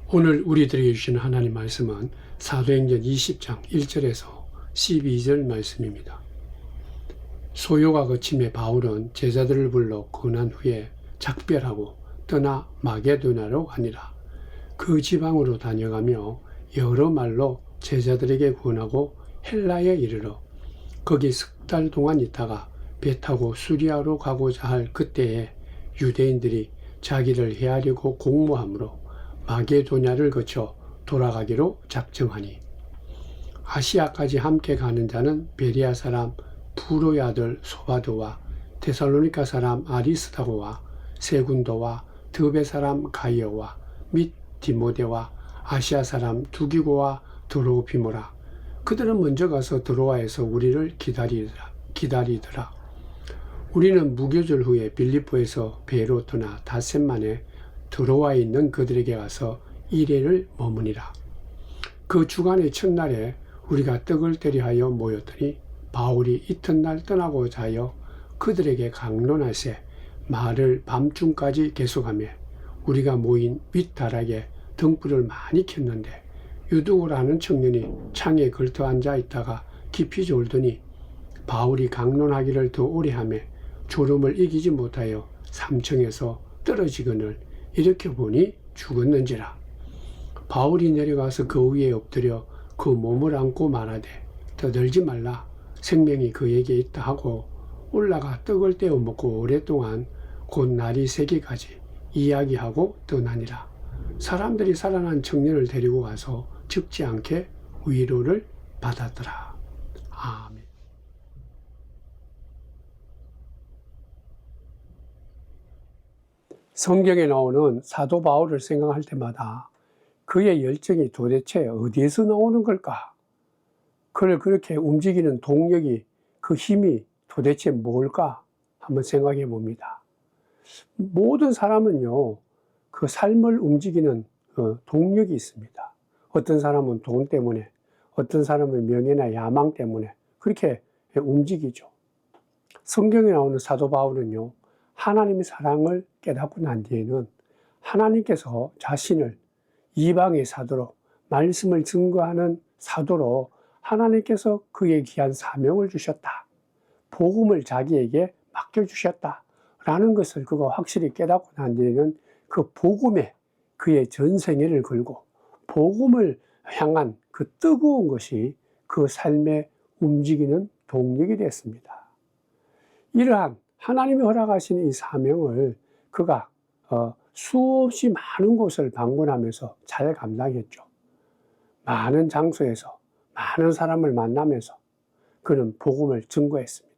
오늘 우리들에게 주신 하나님 말씀은 사도행전 20장 1절에서 12절 말씀입니다. 소요가 거침에 바울은 제자들을 불러 권한 후에 작별하고 떠나 마게도냐로 가니라. 그 지방으로 다녀가며 여러 말로 제자들에게 권하고 헬라에 이르러 거기 석 달 동안 있다가 배 타고 수리아로 가고자 할 그때에 유대인들이 자기를 해하려고 공모함으로 마게도냐를 거쳐 돌아가기로 작정하니 아시아까지 함께 가는 자는 베리아 사람 부로의 아들 소바도와 데살로니가 사람 아리스다고와 세군도와 드베 사람 가이오와 및 디모데와 아시아 사람 두기고와 드로피모라. 그들은 먼저 가서 드로아에서 우리를 기다리더라. 우리는 무교절 후에 빌립보에서 배로 떠나 닷새 만에 드로아에 있는 그들에게 가서 이래를 머무니라. 그 주간의 첫날에 우리가 떡을 때리하여 모였더니 바울이 이튿날 떠나고자 하여 그들에게 강론하세 말을 밤중까지 계속하며 우리가 모인 윗다락에 등불을 많이 켰는데 유두고라는 청년이 창에 걸터 앉아 있다가 깊이 졸더니 바울이 강론하기를 더 오래 하며 졸음을 이기지 못하여 3층에서 떨어지거늘 일으켜 보니 죽었는지라. 바울이 내려가서 그 위에 엎드려 그 몸을 안고 말하되 떠들지 말라 생명이 그에게 있다 하고 올라가 떡을 떼어 먹고 오랫동안 곧 날이 새기까지 이야기하고 떠나니라. 사람들이 살아난 청년을 데리고 가서 죽지 않게 위로를 받았더라. 아멘. 성경에 나오는 사도 바울을 생각할 때마다 그의 열정이 도대체 어디에서 나오는 걸까? 그를 그렇게 움직이는 동력이, 그 힘이 도대체 뭘까? 한번 생각해 봅니다. 모든 사람은요, 그 삶을 움직이는 동력이 있습니다. 어떤 사람은 돈 때문에, 어떤 사람은 명예나 야망 때문에 그렇게 움직이죠. 성경에 나오는 사도 바울은요, 하나님의 사랑을 깨닫고 난 뒤에는 하나님께서 자신을 이방의 사도로, 말씀을 증거하는 사도로 하나님께서 그에 귀한 사명을 주셨다. 복음을 자기에게 맡겨주셨다. 라는 것을 그가 확실히 깨닫고 난 뒤에는 그 복음에 그의 전생애를 걸고 복음을 향한 그 뜨거운 것이 그 삶에 움직이는 동력이 됐습니다. 이러한 하나님이 허락하신 이 사명을 그가 수없이 많은 곳을 방문하면서 잘 감당했죠. 많은 장소에서 많은 사람을 만나면서 그는 복음을 증거했습니다.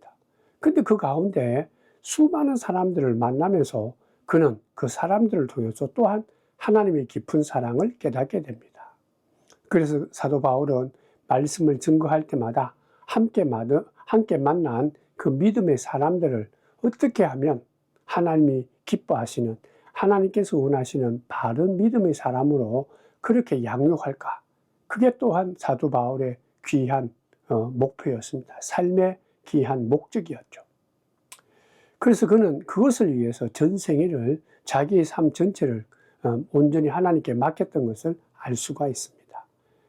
근데 그 가운데 수많은 사람들을 만나면서 그는 그 사람들을 통해서 또한 하나님의 깊은 사랑을 깨닫게 됩니다. 그래서 사도 바울은 말씀을 증거할 때마다 함께 만난 그 믿음의 사람들을 어떻게 하면 하나님이 기뻐하시는, 하나님께서 원하시는 바른 믿음의 사람으로 그렇게 양육할까? 그게 또한 사도 바울의 귀한 목표였습니다. 삶의 귀한 목적이었죠. 그래서 그는 그것을 위해서 전생애를, 자기의 삶 전체를 온전히 하나님께 맡겼던 것을 알 수가 있습니다.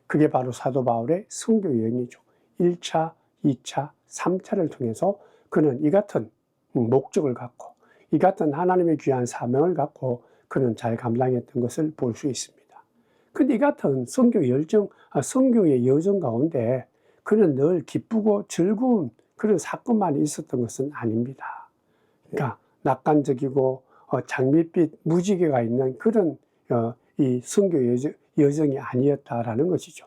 그게 바로 사도 바울의 선교 여행이죠. 1차, 2차, 3차를 통해서 그는 이 같은 목적을 갖고 이 같은 하나님의 귀한 사명을 갖고 그는 잘 감당했던 것을 볼 수 있습니다. 근데 이 같은 선교의 여정 가운데 그는 늘 기쁘고 즐거운 그런 사건만 있었던 것은 아닙니다. 그러니까 낙관적이고 장밋빛 무지개가 있는 그런 이 선교 여정이 아니었다라는 것이죠.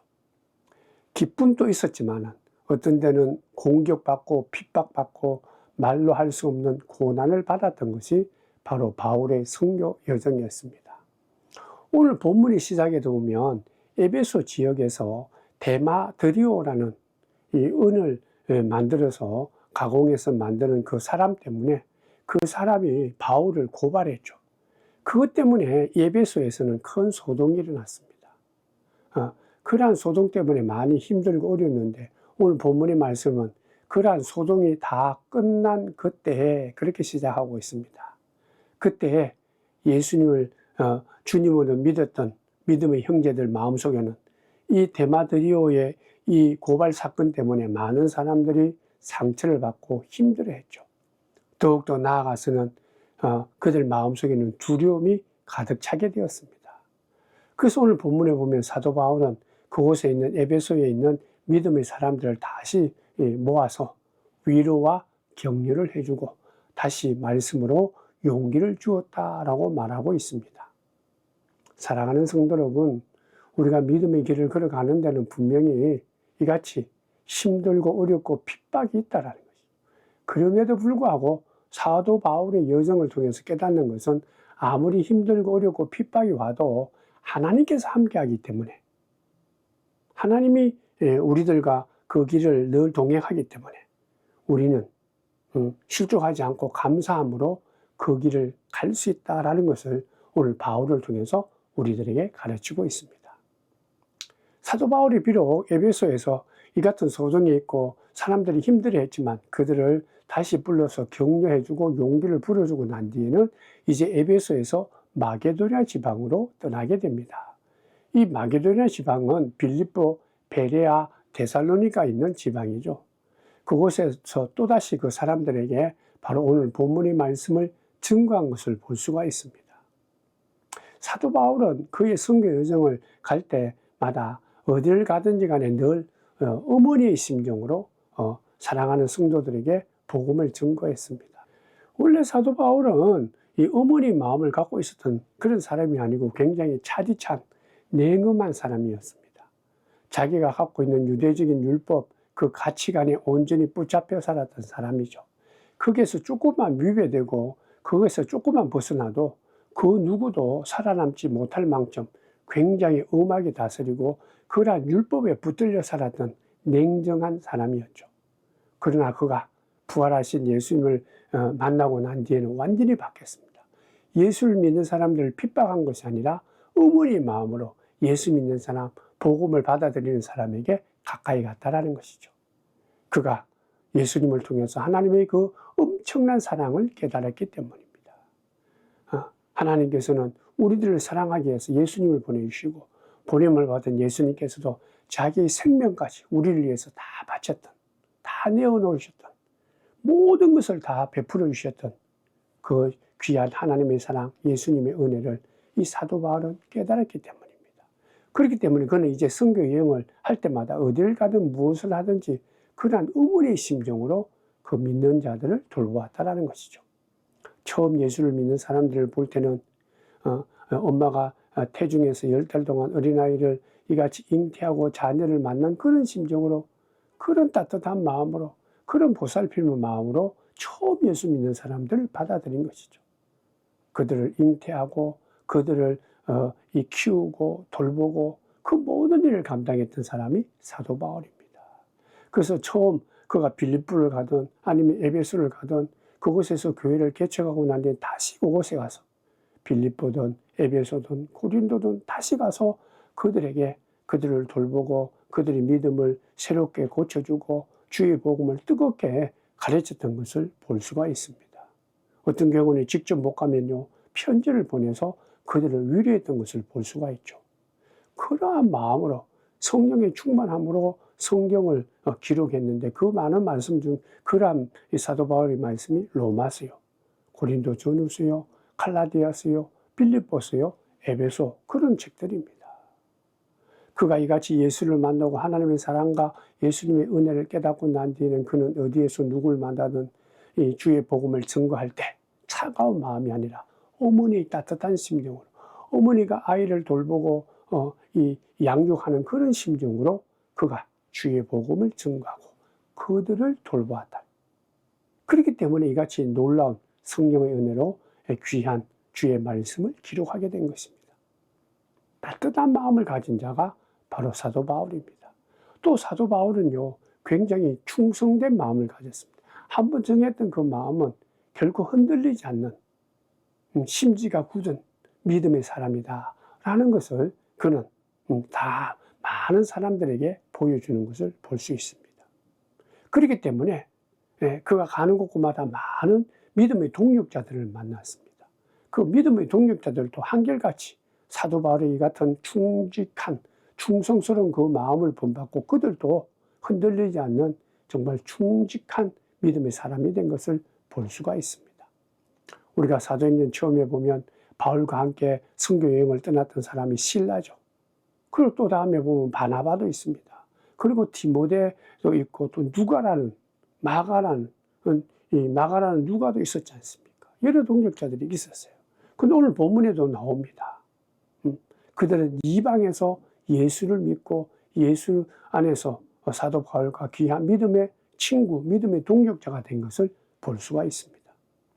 기쁨도 있었지만 어떤 때는 공격받고 핍박받고 말로 할 수 없는 고난을 받았던 것이 바로 바울의 선교 여정이었습니다. 오늘 본문의 시작에도 보면 에베소 지역에서 데마드리오라는 이 은을 만들어서 가공해서 만드는 그 사람 때문에 그 사람이 바울을 고발했죠. 그것 때문에 에베소에서는 큰 소동이 일어났습니다. 그러한 소동 때문에 많이 힘들고 어려웠는데 오늘 본문의 말씀은 그러한 소동이 다 끝난 그때에 그렇게 시작하고 있습니다. 그때에 예수님을 주님으로 믿음의 형제들 마음속에는 이 데마드리오의 이 고발 사건 때문에 많은 사람들이 상처를 받고 힘들어했죠. 더욱더 나아가서는 그들 마음속에는 두려움이 가득 차게 되었습니다. 그래서 오늘 본문에 보면 사도 바울은 그곳에 있는 에베소에 있는 믿음의 사람들을 다시 모아서 위로와 격려를 해주고 다시 말씀으로 용기를 주었다라고 말하고 있습니다. 사랑하는 성도 여러분, 우리가 믿음의 길을 걸어가는 데는 분명히 이같이 힘들고 어렵고 핍박이 있다라는 것이죠. 그럼에도 불구하고 사도 바울의 여정을 통해서 깨닫는 것은 아무리 힘들고 어렵고 핍박이 와도 하나님께서 함께하기 때문에, 하나님이 우리들과 그 길을 늘 동행하기 때문에 우리는 실족하지 않고 감사함으로 그 길을 갈 수 있다라는 것을 오늘 바울을 통해서 우리들에게 가르치고 있습니다. 사도 바울이 비록 에베소에서 이 같은 소정이 있고 사람들이 힘들어했지만 그들을 다시 불러서 격려해주고 용기를 불어주고 난 뒤에는 이제 에베소에서 마게도냐 지방으로 떠나게 됩니다. 이 마게도냐 지방은 빌립보, 베레아, 데살로니가 있는 지방이죠. 그곳에서 또다시 그 사람들에게 바로 오늘 본문의 말씀을 증거한 것을 볼 수가 있습니다. 사도 바울은 그의 선교 여정을 갈 때마다 어디를 가든지 간에 늘 어머니의 심정으로 사랑하는 성도들에게 복음을 증거했습니다. 원래 사도 바울은 이 어머니 마음을 갖고 있었던 그런 사람이 아니고 굉장히 차디찬 냉엄한 사람이었습니다. 자기가 갖고 있는 유대적인 율법, 그 가치관에 온전히 붙잡혀 살았던 사람이죠. 거기에서 조금만 위배되고 거기에서 조금만 벗어나도 그 누구도 살아남지 못할 만큼 굉장히 엄하게 다스리고 그러한 율법에 붙들려 살았던 냉정한 사람이었죠. 그러나 그가 부활하신 예수님을 만나고 난 뒤에는 완전히 바뀌었습니다. 예수를 믿는 사람들을 핍박한 것이 아니라 어머니의 마음으로 예수 믿는 사람, 복음을 받아들이는 사람에게 가까이 갔다라는 것이죠. 그가 예수님을 통해서 하나님의 그 엄청난 사랑을 깨달았기 때문입니다. 하나님께서는 우리들을 사랑하기 위해서 예수님을 보내주시고 보냄을 받은 예수님께서도 자기의 생명까지 우리를 위해서 다 바쳤던, 다 내어놓으셨던, 모든 것을 다 베풀어 주셨던 그 귀한 하나님의 사랑, 예수님의 은혜를 이 사도 바울은 깨달았기 때문입니다. 그렇기 때문에 그는 이제 선교 여행을 할 때마다 어디를 가든 무엇을 하든지 그러한 의문의 심정으로 그 믿는 자들을 돌보았다라는 것이죠. 처음 예수를 믿는 사람들을 볼 때는 엄마가 태중에서 10달 동안 어린아이를 이같이 잉태하고 자녀를 낳는 그런 심정으로, 그런 따뜻한 마음으로, 그런 보살핌의 마음으로 처음 예수 믿는 사람들을 받아들인 것이죠. 그들을 잉태하고 그들을 키우고 돌보고 그 모든 일을 감당했던 사람이 사도 바울입니다. 그래서 처음 그가 빌립보를 가든 아니면 에베소를 가든 그곳에서 교회를 개척하고 난 뒤에 다시 그곳에 가서 빌립보든 에베소든 고린도든 다시 가서 그들에게 그들을 돌보고 그들의 믿음을 새롭게 고쳐주고 주의 복음을 뜨겁게 가르쳤던 것을 볼 수가 있습니다. 어떤 경우는 직접 못 가면요, 편지를 보내서 그들을 위로했던 것을 볼 수가 있죠. 그러한 마음으로 성령의 충만함으로 성경을 기록했는데 그 많은 말씀 중 그러한 사도 바울의 말씀이 로마서요, 고린도 전후서요, 갈라디아서요, 빌립보서요, 에베소 그런 책들입니다. 그가 이같이 예수를 만나고 하나님의 사랑과 예수님의 은혜를 깨닫고 난 뒤에는 그는 어디에서 누굴 만나든 이 주의 복음을 증거할 때 차가운 마음이 아니라 어머니의 따뜻한 심정으로, 어머니가 아이를 돌보고 이 양육하는 그런 심정으로 그가 주의 복음을 증거하고 그들을 돌보았다. 그렇기 때문에 이같이 놀라운 성령의 은혜로 귀한 주의 말씀을 기록하게 된 것입니다. 따뜻한 마음을 가진 자가 바로 사도 바울입니다. 또 사도 바울은요, 굉장히 충성된 마음을 가졌습니다. 한번 정했던 그 마음은 결코 흔들리지 않는 심지가 굳은 믿음의 사람이다 라는 것을 그는 다 많은 사람들에게 보여주는 것을 볼 수 있습니다. 그렇기 때문에 그가 가는 곳마다 많은 믿음의 동력자들을 만났습니다. 그 믿음의 동력자들도 한결같이 사도 바울의 이 같은 충직한 충성스러운 그 마음을 본받고 그들도 흔들리지 않는 정말 충직한 믿음의 사람이 된 것을 볼 수가 있습니다. 우리가 사도행전 처음에 보면 바울과 함께 선교 여행을 떠났던 사람이 실라죠. 그리고 또 다음에 보면 바나바도 있습니다. 그리고 디모데도 있고 또 누가라는 마가라는 이 마가라는 누가도 있었지 않습니까? 여러 동역자들이 있었어요. 근데 오늘 본문에도 나옵니다. 그들은 이방에서 예수를 믿고 예수 안에서 사도 바울과 귀한 믿음의 친구, 믿음의 동역자가 된 것을 볼 수가 있습니다.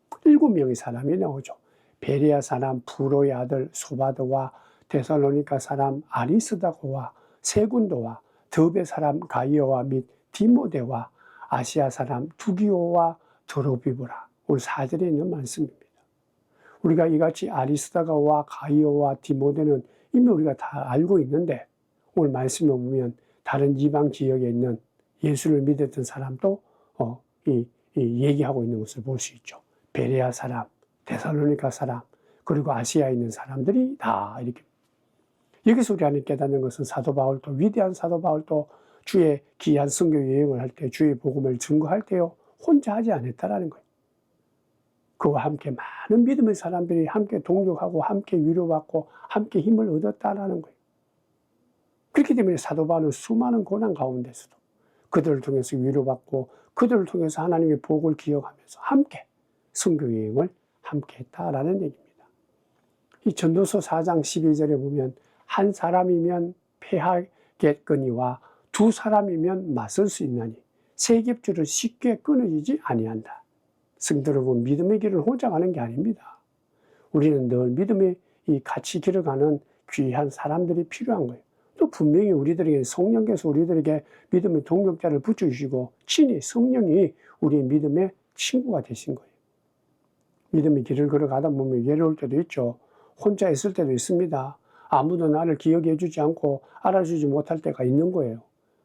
7명의 사람이 나오죠. 베레아 사람 부로의 아들 소바드와 데살로니가 사람 아리스다고와 세군도와 더베 사람 가이오와 및 디모데와 아시아 사람 두기오와 드로비브라. 오늘 4절에 있는 말씀입니다. 우리가 이같이 아리스다가와 가이오와 디모데는 이미 우리가 다 알고 있는데 오늘 말씀을 보면 다른 이방 지역에 있는 예수를 믿었던 사람도 얘기하고 있는 것을 볼 수 있죠. 베레아 사람, 데살로니가 사람, 그리고 아시아에 있는 사람들이 다 이렇게. 여기서 우리 안에 깨닫는 것은 사도 바울도, 위대한 사도 바울도 주의 귀한 선교 여행을 할 때, 주의 복음을 증거할 때요, 혼자 하지 않았다라는 거예요. 그와 함께 많은 믿음의 사람들이 함께 동력하고, 함께 위로받고, 함께 힘을 얻었다라는 거예요. 그렇기 때문에 사도 바울은 수많은 고난 가운데서도 그들을 통해서 위로받고, 그들을 통해서 하나님의 복을 기억하면서 함께 선교 여행을 함께 했다라는 얘기입니다. 이 전도서 4장 12절에 보면 한 사람이면 패하겠거니와 두 사람이면 맞설 수 있나니 세 겹줄은 쉽게 끊어지지 아니한다. 성도 여러분, 믿음의 길을 혼자 가는 게 아닙니다. 우리는 늘 믿음의 이 같이 길어가는 귀한 사람들이 필요한 거예요. 또 분명히 우리들에게 성령께서 우리들에게 믿음의 동력자를 붙여주시고 친히 성령이 우리의 믿음의 친구가 되신 거예요. 믿음의 길을 걸어가다 보면 외로울 때도 있죠. 혼자 있을 때도 있습니다. 아무도 나를 기억해 주지 않고 알아주지 못할 때가 있는 거예요.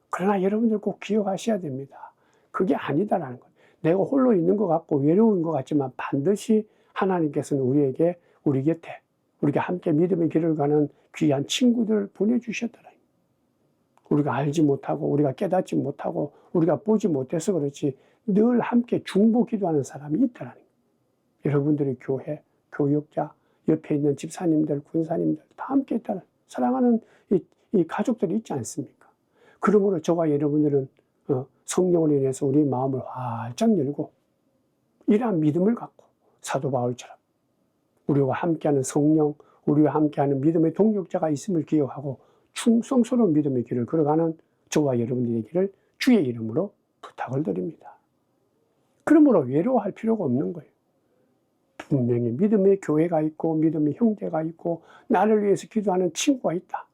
그러나 여러분들 꼭 기억하셔야 됩니다. 그게 아니다라는 거예요. 내가 홀로 있는 것 같고 외로운 것 같지만 반드시 하나님께서는 우리에게, 우리 곁에, 우리가 함께 믿음의 길을 가는 귀한 친구들을 보내주셨더라. 우리가 알지 못하고, 우리가 깨닫지 못하고, 우리가 보지 못해서 그렇지 늘 함께 중보 기도하는 사람이 있더라는 거예요. 여러분들의 교회, 교육자, 옆에 있는 집사님들, 군사님들 다 함께 있다는 사랑하는 이 가족들이 있지 않습니까? 그러므로 저와 여러분들은 성령으로 인해서 우리 마음을 활짝 열고 이러한 믿음을 갖고 사도 바울처럼 우리와 함께하는 성령, 우리와 함께하는 믿음의 동력자가 있음을 기억하고 충성스러운 믿음의 길을 걸어가는 저와 여러분들의 길을 주의 이름으로 부탁을 드립니다. 그러므로 외로워할 필요가 없는 거예요. 분명히 믿음의 교회가 있고 믿음의 형제가 있고 나를 위해서 기도하는 친구가 있다.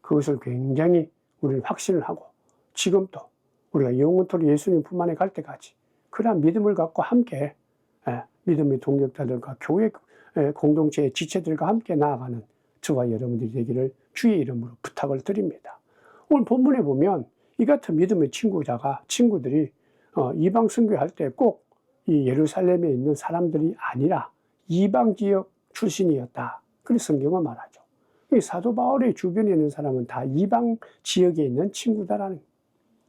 그것을 굉장히 우리는 확신을 하고 지금도 우리가 영원토록 예수님 품 안에 갈 때까지 그러한 믿음을 갖고 함께 믿음의 동력자들과 교회 공동체의 지체들과 함께 나아가는 저와 여러분들이 되기를 주의 이름으로 부탁을 드립니다. 오늘 본문에 보면 이 같은 믿음의 친구들이 이방 선교할 때 꼭 이 예루살렘에 있는 사람들이 아니라 이방 지역 출신이었다. 그래서 성경은 말하죠. 이 사도 바울의 주변에 있는 사람은 다 이방 지역에 있는 친구다라는.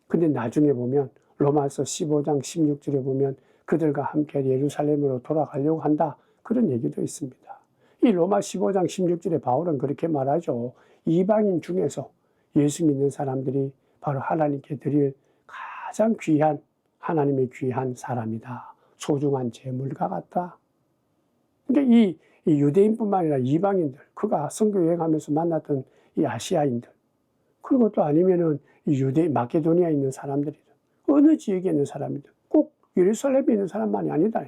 근데 나중에 보면 로마서 15장 16절에 보면 그들과 함께 예루살렘으로 돌아가려고 한다. 그런 얘기도 있습니다. 이 로마 15장 16절에 바울은 그렇게 말하죠. 이방인 중에서 예수 믿는 사람들이 바로 하나님께 드릴 가장 귀한, 하나님의 귀한 사람이다. 소중한 재물과 같다. 그러니까 이 유대인뿐만 아니라 이방인들, 그가 선교 여행하면서 만났던 이 아시아인들, 그리고 또 아니면은 마케도니아에 있는 사람들이든 어느 지역에 있는 사람이든 꼭 예루살렘에 있는 사람만이 아니다.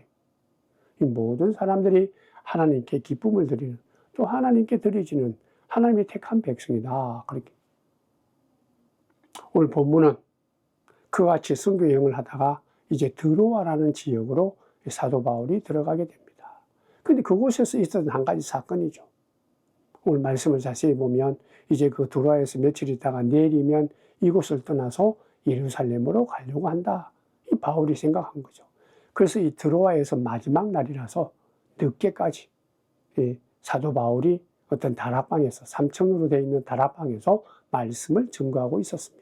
이 모든 사람들이 하나님께 기쁨을 드리는, 또 하나님께 드리지는 하나님의 택한 백성이다. 그렇게. 오늘 본문은 그와 같이 선교 여행을 하다가 이제 드로아라는 지역으로 사도 바울이 들어가게 됩니다. 근데 그곳에서 있었던 한 가지 사건이죠. 오늘 말씀을 자세히 보면 이제 그 드로아에서 며칠 있다가 내리면 이곳을 떠나서 예루살렘으로 가려고 한다. 이 바울이 생각한 거죠. 그래서 이 드로아에서 마지막 날이라서 늦게까지 사도 바울이 어떤 다락방에서 3층으로 되어 있는 다락방에서 말씀을 증거하고 있었습니다.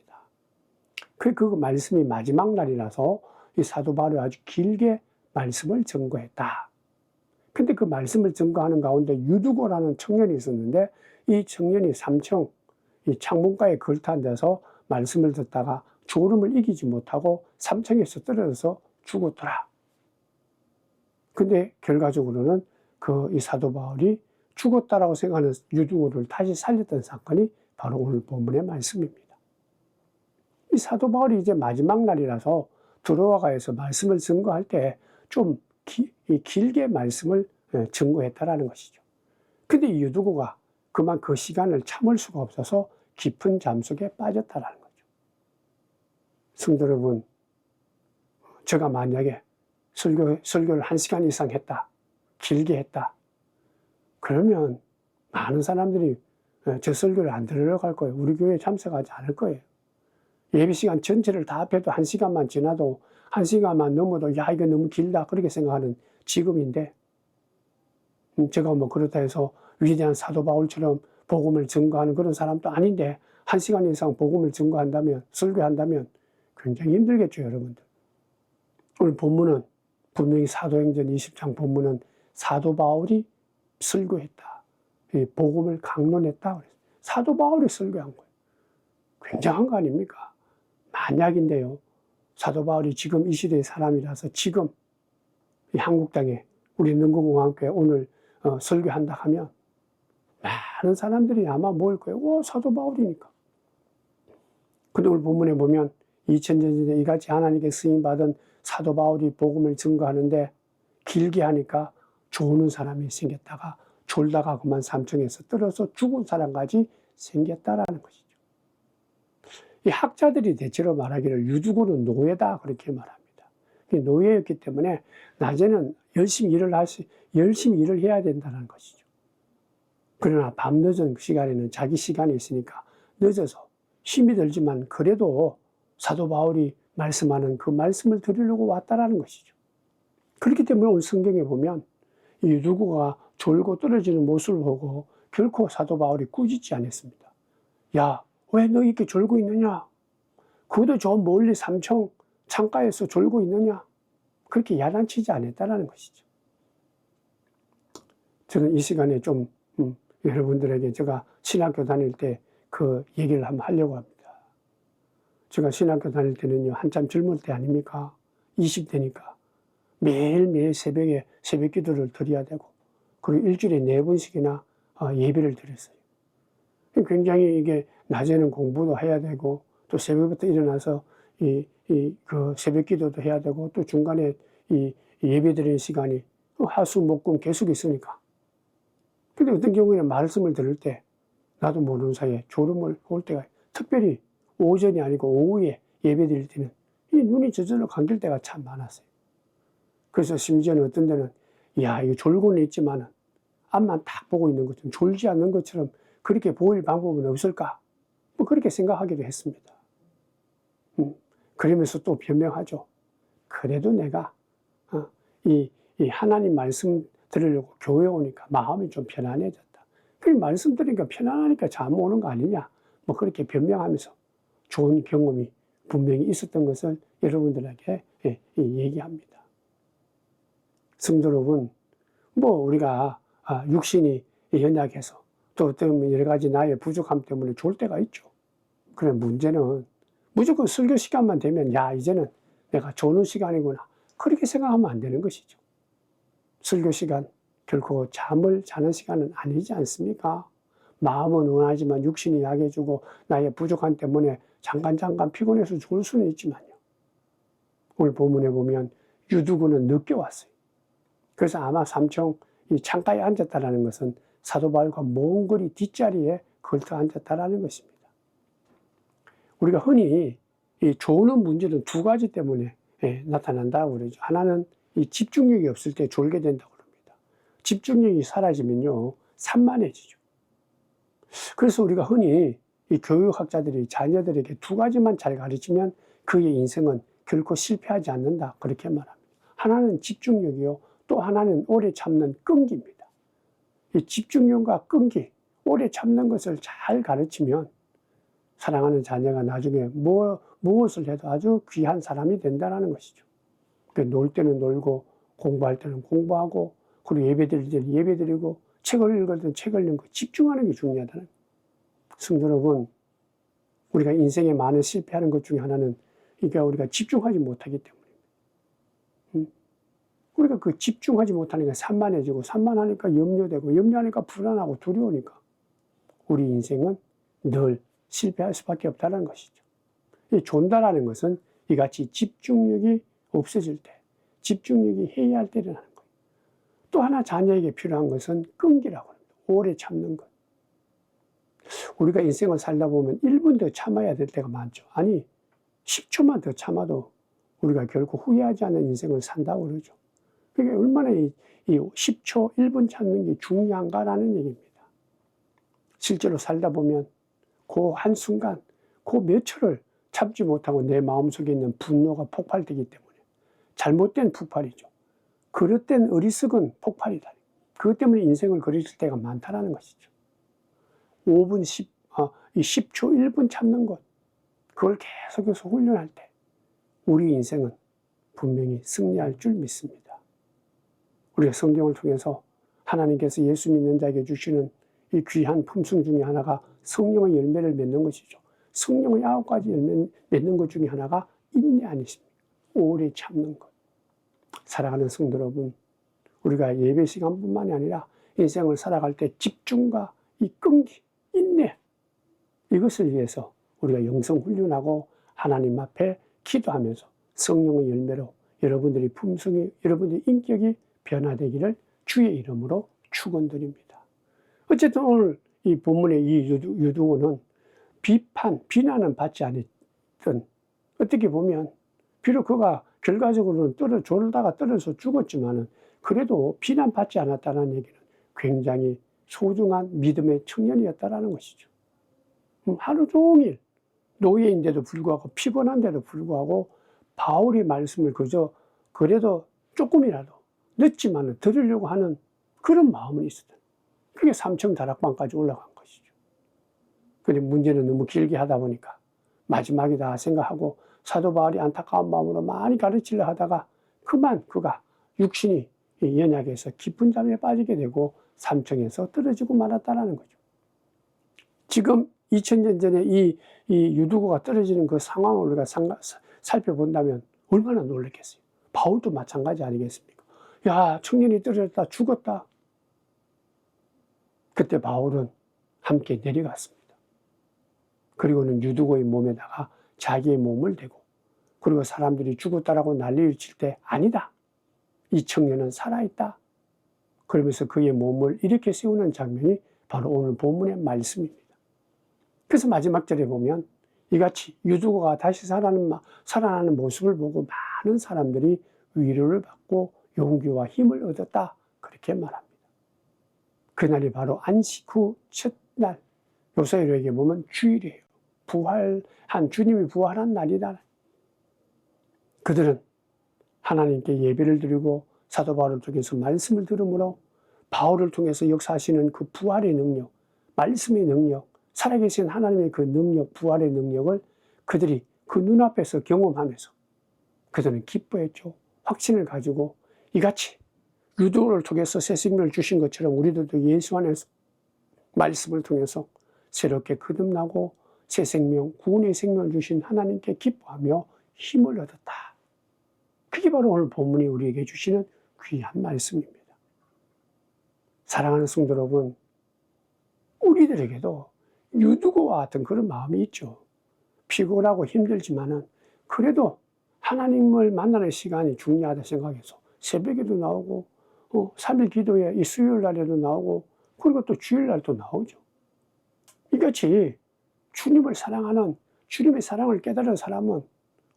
그 말씀이 마지막 날이라서 이 사도 바울이 아주 길게 말씀을 증거했다. 근데 그 말씀을 증거하는 가운데 유두고라는 청년이 있었는데 이 청년이 3층 이 창문가에 걸터 앉아서 말씀을 듣다가 졸음을 이기지 못하고 3층에서 떨어져서 죽었더라. 근데 결과적으로는 이 사도 바울이 죽었다라고 생각하는 유두고를 다시 살렸던 사건이 바로 오늘 본문의 말씀입니다. 이 사도 바울이 이제 마지막 날이라서 드로아가에서 말씀을 증거할 때 좀 길게 말씀을 증거했다라는 것이죠. 근데 이 유두고가 그만 그 시간을 참을 수가 없어서 깊은 잠 속에 빠졌다라는 거죠. 성도 여러분, 제가 만약에 설교를 1시간 이상 했다, 길게 했다, 그러면 많은 사람들이 저 설교를 안 들으러 갈 거예요. 우리 교회에 참석하지 않을 거예요. 예배 시간 전체를 다 합해도 1시간만 지나도 1시간만 넘어도 야 이거 너무 길다 그렇게 생각하는 지금인데 제가 뭐 그렇다 해서 위대한 사도 바울처럼 복음을 증거하는 그런 사람도 아닌데 1시간 이상 복음을 증거한다면 설교한다면 굉장히 힘들겠죠 여러분들. 오늘 본문은 분명히 사도행전 20장 본문은 사도 바울이 설교했다. 복음을 강론했다. 사도 바울이 설교한 거예요. 굉장한 거 아닙니까? 만약인데요. 사도 바울이 지금 이 시대의 사람이라서 지금 이 한국 땅에 우리 능구공항교회 오늘 설교한다 하면 많은 사람들이 아마 모일 거예요. 오, 사도 바울이니까. 근데 오늘 본문에 보면 2000년 전에 이같이 하나님께 쓰임받은 사도 바울이 복음을 증거하는데 길게 하니까 조는 사람이 생겼다가 졸다가 그만 3층에서 떨어져 죽은 사람까지 생겼다라는 것이죠. 이 학자들이 대체로 말하기를 유두고는 노예다 그렇게 말합니다. 노예였기 때문에 낮에는 열심히 일을 해야 된다는 것이죠. 그러나 밤늦은 시간에는 자기 시간이 있으니까 늦어서 힘이 들지만 그래도 사도 바울이 말씀하는 그 말씀을 들으려고 왔다라는 것이죠. 그렇기 때문에 오늘 성경에 보면 이 유두고가 졸고 떨어지는 모습을 보고 결코 사도 바울이 꾸짖지 않았습니다. 야, 왜 너 이렇게 졸고 있느냐? 그것도 저 멀리 3층 창가에서 졸고 있느냐? 그렇게 야단치지 않았다는 것이죠. 저는 이 시간에 좀 여러분들에게 제가 신학교 다닐 때 그 얘기를 한번 하려고 합니다. 제가 신학교 다닐 때는요, 한참 젊을 때 아닙니까? 20대니까 매일매일 새벽에 새벽 기도를 드려야 되고, 그리고 일주일에 4번씩이나 예배를 드렸어요. 굉장히 이게 낮에는 공부도 해야 되고, 또 새벽부터 일어나서 그 새벽 기도도 해야 되고, 또 중간에 이 예배 드리는 시간이 화수목금 계속 있으니까. 근데 어떤 경우에는 말씀을 들을 때 나도 모르는 사이에 졸음을 올 때가, 특별히 오전이 아니고 오후에 예배 드릴 때는 이 눈이 저절로 감길 때가 참 많았어요. 그래서 심지어는 어떤 데는 야, 이거 졸고는 있지만은 앞만 딱 보고 있는 것처럼 졸지 않는 것처럼 그렇게 보일 방법은 없을까? 뭐 그렇게 생각하기도 했습니다. 그러면서 또 변명하죠. 그래도 내가 이 하나님 말씀 들으려고 교회 오니까 마음이 좀 편안해졌다. 그 말씀 들으니까 편안하니까 잠 오는 거 아니냐? 뭐 그렇게 변명하면서 좋은 경험이 분명히 있었던 것을 여러분들에게 얘기합니다. 성도 여러분, 뭐 우리가 육신이 연약해서 또 어떤 여러 가지 나의 부족함 때문에 졸 때가 있죠. 그래 문제는 무조건 설교 시간만 되면 야 이제는 내가 조는 시간이구나 그렇게 생각하면 안 되는 것이죠. 설교 시간 결코 잠을 자는 시간은 아니지 않습니까? 마음은 원하지만 육신이 약해지고 나의 부족함 때문에 잠깐 피곤해서 졸 수는 있지만요. 오늘 본문에 보면 유두고는 늦게 왔어요. 그래서 아마 3층 이 창가에 앉았다는 것은 사도 바울과 먼 거리 뒷자리에 걸터 앉았다는 것입니다. 우리가 흔히 이 조는 문제는 2가지 때문에 나타난다고 그러죠. 하나는 이 집중력이 없을 때 졸게 된다고 그럽니다. 집중력이 사라지면요, 산만해지죠. 그래서 우리가 흔히 이 교육학자들이 자녀들에게 2가지만 잘 가르치면 그의 인생은 결코 실패하지 않는다. 그렇게 말합니다. 하나는 집중력이요. 또 하나는 오래 참는 끈기입니다. 이 집중력과 끈기, 오래 참는 것을 잘 가르치면 사랑하는 자녀가 나중에 무엇을 해도 아주 귀한 사람이 된다는 것이죠. 놀 때는 놀고, 공부할 때는 공부하고, 그리고 예배 드릴 때는 예배 드리고, 책을 읽을 때는 책을 읽고, 집중하는 게 중요하다는 거예요. 성도 여러분, 우리가 인생에 많은 실패하는 것 중에 하나는 그러니까 우리가 집중하지 못하기 때문입니다. 우리가 그 집중하지 못하니까 산만해지고, 산만하니까 염려되고, 염려하니까 불안하고 두려우니까 우리 인생은 늘 실패할 수밖에 없다는 것이죠. 이 존다라는 것은 이같이 집중력이 없어질 때, 집중력이 해이할 때 일어나는 거예요. 또 하나 자녀에게 필요한 것은 끈기라고 합니다. 오래 참는 것. 우리가 인생을 살다 보면 1분 더 참아야 될 때가 많죠. 아니, 10초만 더 참아도 우리가 결코 후회하지 않는 인생을 산다고 그러죠. 그게 얼마나 이 10초, 1분 참는 게 중요한가라는 얘기입니다. 실제로 살다 보면 그 한순간, 그 몇 초를 참지 못하고 내 마음속에 있는 분노가 폭발되기 때문에 잘못된 폭발이죠. 그릇된 어리석은 폭발이다. 그것 때문에 인생을 그리실 때가 많다는 것이죠. 5분, 10초, 1분 참는 것, 그걸 계속해서 훈련할 때 우리 인생은 분명히 승리할 줄 믿습니다. 우리가 성경을 통해서 하나님께서 예수 믿는 자에게 주시는 이 귀한 품성 중에 하나가 성령의 열매를 맺는 것이죠. 성령의 9가지 열매 맺는 것 중에 하나가 인내 아니십니까? 오래 참는 것. 사랑하는 성도 여러분, 우리가 예배 시간뿐만이 아니라 인생을 살아갈 때 집중과 이 끈기, 인내, 이것을 위해서 우리가 영성 훈련하고 하나님 앞에 기도하면서 성령의 열매로 여러분들의 품성이, 여러분들의 인격이 변화되기를 주의 이름으로 축원드립니다. 어쨌든 오늘 이 본문의 이 유두고는 비난은 받지 않았던, 어떻게 보면 비록 그가 결과적으로는 졸다가 떨어져 죽었지만은 그래도 비난받지 않았다는 얘기는 굉장히 소중한 믿음의 청년이었다라는 것이죠. 하루 종일 노예인데도 불구하고 피곤한데도 불구하고 바울의 말씀을 그래도 조금이라도 늦지만은 들으려고 하는 그런 마음은 있었다. 그게 3층 다락방까지 올라간 것이죠. 근데 문제는 너무 길게 하다 보니까 마지막이다 생각하고 사도 바울이 안타까운 마음으로 많이 가르치려 하다가 그만 그가 육신이 연약해서 깊은 잠에 빠지게 되고 3층에서 떨어지고 말았다는 거죠. 지금 2000년 전에 이 유두고가 떨어지는 그 상황을 우리가 살펴본다면 얼마나 놀랐겠어요. 바울도 마찬가지 아니겠습니까? 야, 청년이 떨어졌다, 죽었다. 그때 바울은 함께 내려갔습니다. 그리고는 유두고의 몸에다가 자기의 몸을 대고, 그리고 사람들이 죽었다라고 난리를 칠 때 아니다, 이 청년은 살아있다, 그러면서 그의 몸을 이렇게 세우는 장면이 바로 오늘 본문의 말씀입니다. 그래서 마지막 절에 보면 이같이 유두고가 다시 살아나는 모습을 보고 많은 사람들이 위로를 받고 용기와 힘을 얻었다, 그렇게 말합니다. 그날이 바로 안식 후 첫날, 요사이로에게 보면 주일이에요. 주님이 부활한 날이다. 그들은 하나님께 예배를 드리고 사도 바울을 통해서 말씀을 들으므로 바울을 통해서 역사하시는 그 부활의 능력, 말씀의 능력, 살아계신 하나님의 그 능력, 부활의 능력을 그들이 그 눈앞에서 경험하면서 그들은 기뻐했죠. 확신을 가지고 이같이 유도를 통해서 새 생명을 주신 것처럼 우리들도 예수 안에서 말씀을 통해서 새롭게 거듭나고 새 생명, 구원의 생명을 주신 하나님께 기뻐하며 힘을 얻었다. 그게 바로 오늘 본문이 우리에게 주시는 귀한 말씀입니다. 사랑하는 성도 여러분, 우리들에게도 유두고와 같은 그런 마음이 있죠. 피곤하고 힘들지만은 그래도 하나님을 만나는 시간이 중요하다 생각해서 새벽에도 나오고 3일 기도에 이 수요일 날에도 나오고 그리고 또 주일 날도 나오죠. 이같이 주님을 사랑하는, 주님의 사랑을 깨달은 사람은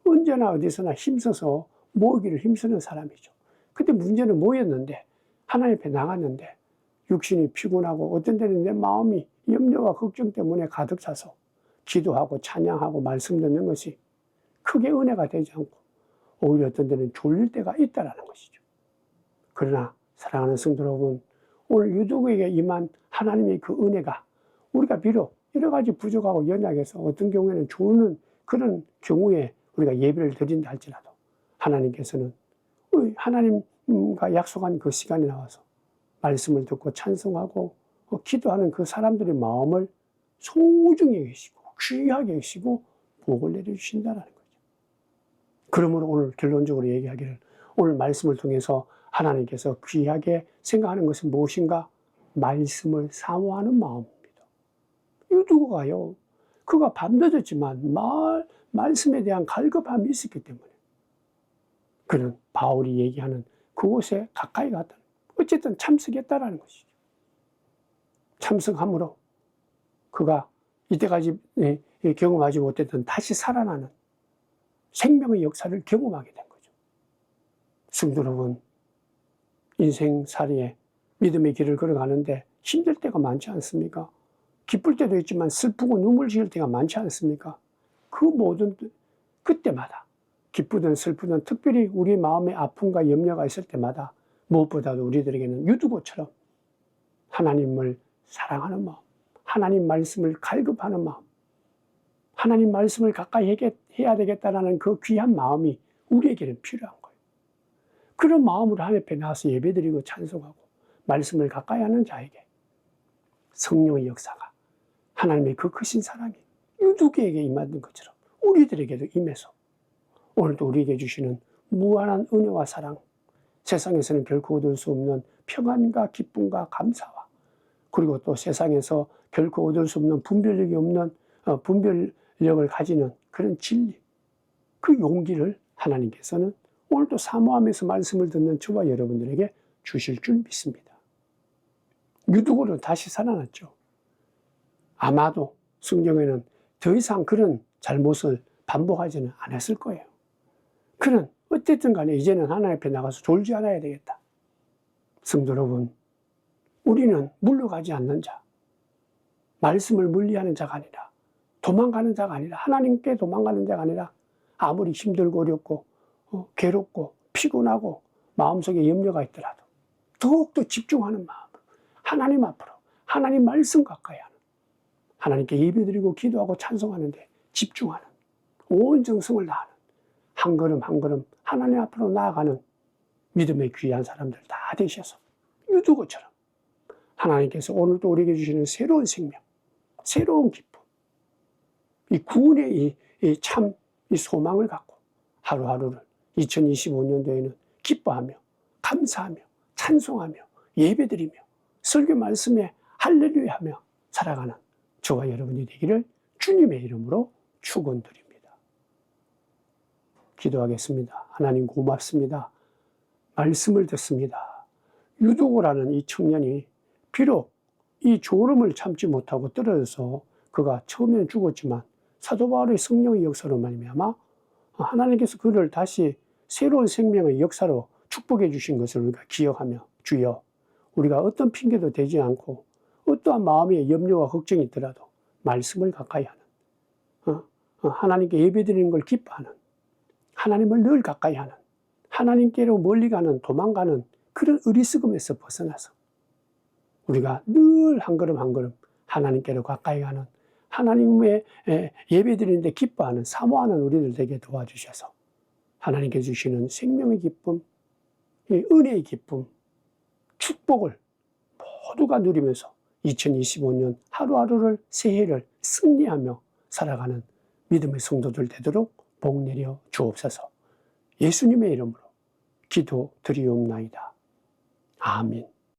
언제나 어디서나 힘써서 모으기를 힘쓰는 사람이죠. 근데 문제는 뭐였는데, 하나님 앞에 나갔는데 육신이 피곤하고 어떤 때는 내 마음이 염려와 걱정 때문에 가득 차서 기도하고 찬양하고 말씀 듣는 것이 크게 은혜가 되지 않고 오히려 어떤 때는 졸릴 때가 있다라는 것이죠. 그러나 사랑하는 성도 여러분, 오늘 유두고에게 임한 하나님의 그 은혜가 우리가 비록 여러 가지 부족하고 연약해서 어떤 경우에는 주는 그런 경우에 우리가 예배를 드린다 할지라도 하나님께서는 하나님과 약속한 그 시간에 나와서 말씀을 듣고 찬송하고 기도하는 그 사람들의 마음을 소중히 계시고 귀하게 계시고 복을 내려주신다는 거죠. 그러므로 오늘 결론적으로 얘기하기를 오늘 말씀을 통해서 하나님께서 귀하게 생각하는 것은 무엇인가? 말씀을 사모하는 마음입니다. 유두가요, 그가 밤늦었지만 말씀에 대한 갈급함이 있었기 때문에 그는 바울이 얘기하는 그곳에 가까이 갔다. 어쨌든 참석했다라는 것이죠. 참석함으로 그가 이때까지 경험하지 못했던 다시 살아나는 생명의 역사를 경험하게 된 거죠. 성도 여러분, 인생살이에 믿음의 길을 걸어가는데 힘들 때가 많지 않습니까? 기쁠 때도 있지만 슬프고 눈물 지을 때가 많지 않습니까? 그 모든 그때마다 기쁘든 슬프든 특별히 우리 마음에 아픔과 염려가 있을 때마다 무엇보다도 우리들에게는 유두고처럼 하나님을 사랑하는 마음, 하나님 말씀을 갈급하는 마음, 하나님 말씀을 가까이 해야 되겠다는 그 귀한 마음이 우리에게는 필요한 거예요. 그런 마음으로 하나님 앞에 나와서 예배드리고 찬송하고 말씀을 가까이 하는 자에게 성령의 역사가 하나님의 그 크신 사랑이 유두기에게 임하는 것처럼 우리들에게도 임해서 오늘도 우리에게 주시는 무한한 은혜와 사랑, 세상에서는 결코 얻을 수 없는 평안과 기쁨과 감사와 그리고 또 세상에서 결코 얻을 수 없는 분별력이 없는 분별력을 가지는 그런 진리, 그 용기를 하나님께서는 오늘도 사모하면서 말씀을 듣는 저와 여러분들에게 주실 줄 믿습니다. 유두고는 다시 살아났죠. 아마도 성경에는 더 이상 그런 잘못을 반복하지는 않았을 거예요. 그는 어쨌든 간에 이제는 하나님 앞에 나가서 졸지 않아야 되겠다. 성도 여러분, 우리는 물러가지 않는 자, 말씀을 물리하는 자가 아니라 도망가는 자가 아니라 하나님께 도망가는 자가 아니라 아무리 힘들고 어렵고 괴롭고 피곤하고 마음속에 염려가 있더라도 더욱더 집중하는 마음으로 하나님 앞으로 하나님 말씀 가까이 하는 하나님께 예배드리고 기도하고 찬송하는데 집중하는 온 정성을 다하는 한 걸음 한 걸음 하나님 앞으로 나아가는 믿음의 귀한 사람들 다 되셔서 유두고처럼 하나님께서 오늘도 우리에게 주시는 새로운 생명, 새로운 기쁨, 이 구원의 이 소망을 갖고 하루하루를 2025년도에는 기뻐하며 감사하며 찬송하며 예배드리며 설교 말씀에 할렐루야 하며 살아가는 저와 여러분이 되기를 주님의 이름으로 축원드립니다. 기도하겠습니다. 하나님 고맙습니다. 말씀을 듣습니다. 유두고라는 이 청년이 비록 이 졸음을 참지 못하고 떨어져서 그가 처음에는 죽었지만 사도 바울의 성령의 역사로 말미암아 하나님께서 그를 다시 새로운 생명의 역사로 축복해 주신 것을 우리가 기억하며 주여 우리가 어떤 핑계도 대지 않고 어떠한 마음의 염려와 걱정이 있더라도 말씀을 가까이 하는 하나님께 예배드리는 걸 기뻐하는 하나님을 늘 가까이 하는 하나님께로 멀리 가는 도망가는 그런 어리석음에서 벗어나서 우리가 늘 한 걸음 한 걸음 하나님께로 가까이 가는 하나님의 예배드리는데 기뻐하는 사모하는 우리들 되게 도와주셔서 하나님께 주시는 생명의 기쁨, 은혜의 기쁨, 축복을 모두가 누리면서 2025년 하루하루를 새해를 승리하며 살아가는 믿음의 성도들 되도록 복 내려 주옵소서. 예수님의 이름으로 기도드리옵나이다. 아멘.